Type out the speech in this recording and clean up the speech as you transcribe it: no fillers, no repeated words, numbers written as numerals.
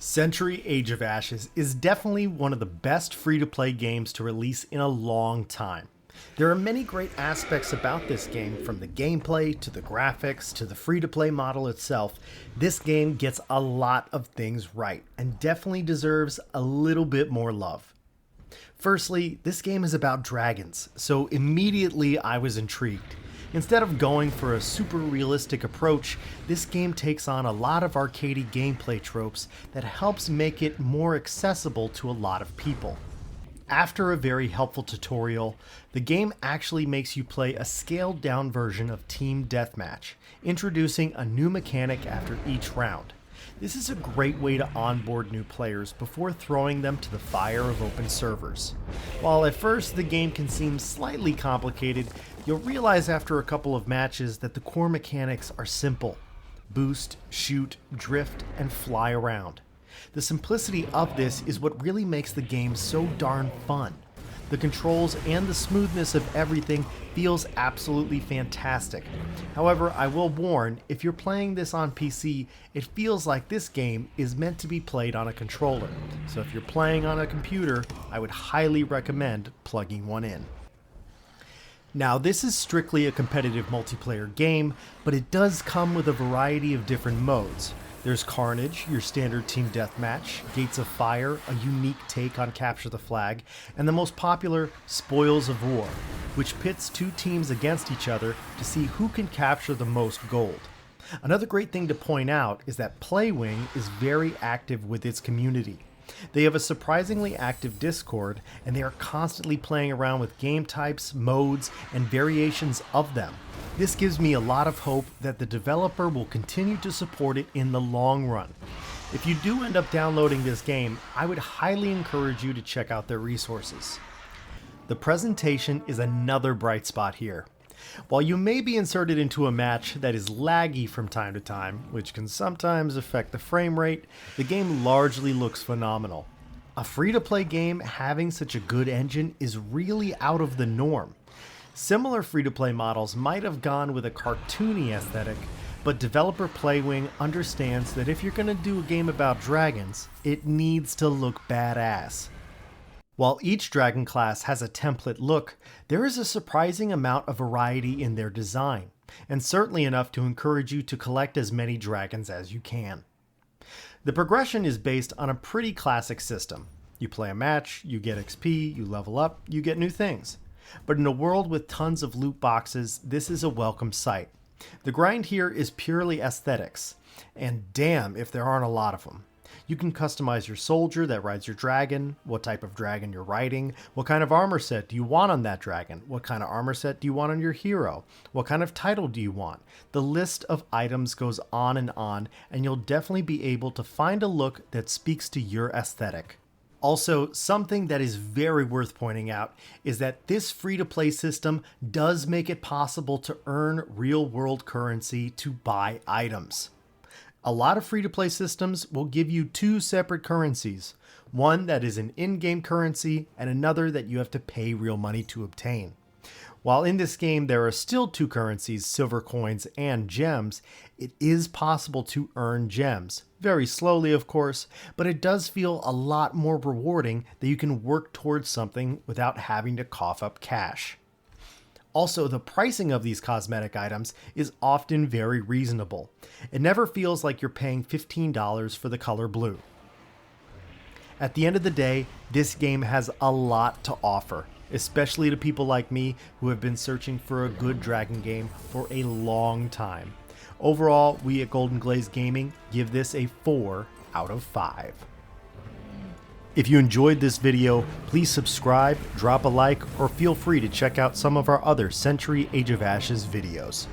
Century Age of Ashes is definitely one of the best free-to-play games to release in a long time. There are many great aspects about this game, from the gameplay to the graphics to the free-to-play model itself. This game gets a lot of things right and definitely deserves a little bit more love. Firstly, this game is about dragons, so immediately I was intrigued. Instead of going for a super realistic approach, this game takes on a lot of arcadey gameplay tropes that helps make it more accessible to a lot of people. After a very helpful tutorial, the game actually makes you play a scaled down version of Team Deathmatch, introducing a new mechanic after each round. This is a great way to onboard new players before throwing them to the fire of open servers. While at first the game can seem slightly complicated, you'll realize after a couple of matches that the core mechanics are simple: boost, shoot, drift, and fly around. The simplicity of this is what really makes the game so darn fun. The controls and the smoothness of everything feels absolutely fantastic. However, I will warn, if you're playing this on PC, it feels like this game is meant to be played on a controller. So if you're playing on a computer, I would highly recommend plugging one in. Now, this is strictly a competitive multiplayer game, but it does come with a variety of different modes. There's Carnage, your standard team deathmatch, Gates of Fire, a unique take on Capture the Flag, and the most popular, Spoils of War, which pits two teams against each other to see who can capture the most gold. Another great thing to point out is that Playwing is very active with its community. They have a surprisingly active Discord, and they are constantly playing around with game types, modes, and variations of them. This gives me a lot of hope that the developer will continue to support it in the long run. If you do end up downloading this game, I would highly encourage you to check out their resources. The presentation is another bright spot here. While you may be inserted into a match that is laggy from time to time, which can sometimes affect the frame rate, the game largely looks phenomenal. A free-to-play game having such a good engine is really out of the norm. Similar free-to-play models might have gone with a cartoony aesthetic, but developer Playwing understands that if you're going to do a game about dragons, it needs to look badass. While each dragon class has a template look, there is a surprising amount of variety in their design, and certainly enough to encourage you to collect as many dragons as you can. The progression is based on a pretty classic system. You play a match, you get XP, you level up, you get new things. But in a world with tons of loot boxes, this is a welcome sight. The grind here is purely aesthetics, and damn if there aren't a lot of them. You can customize your soldier that rides your dragon, what type of dragon you're riding, what kind of armor set do you want on that dragon, what kind of armor set do you want on your hero, what kind of title do you want. The list of items goes on, and you'll definitely be able to find a look that speaks to your aesthetic. Also, something that is very worth pointing out is that this free-to-play system does make it possible to earn real-world currency to buy items. A lot of free-to-play systems will give you two separate currencies, one that is an in-game currency and another that you have to pay real money to obtain. While in this game there are still two currencies, silver coins and gems, it is possible to earn gems. Very slowly, of course, but it does feel a lot more rewarding that you can work towards something without having to cough up cash. Also, the pricing of these cosmetic items is often very reasonable. It never feels like you're paying $15 for the color blue. At the end of the day, this game has a lot to offer, especially to people like me who have been searching for a good dragon game for a long time. Overall, we at Golden Glaze Gaming give this a 4 out of 5. If you enjoyed this video, please subscribe, drop a like, or feel free to check out some of our other Century Age of Ashes videos.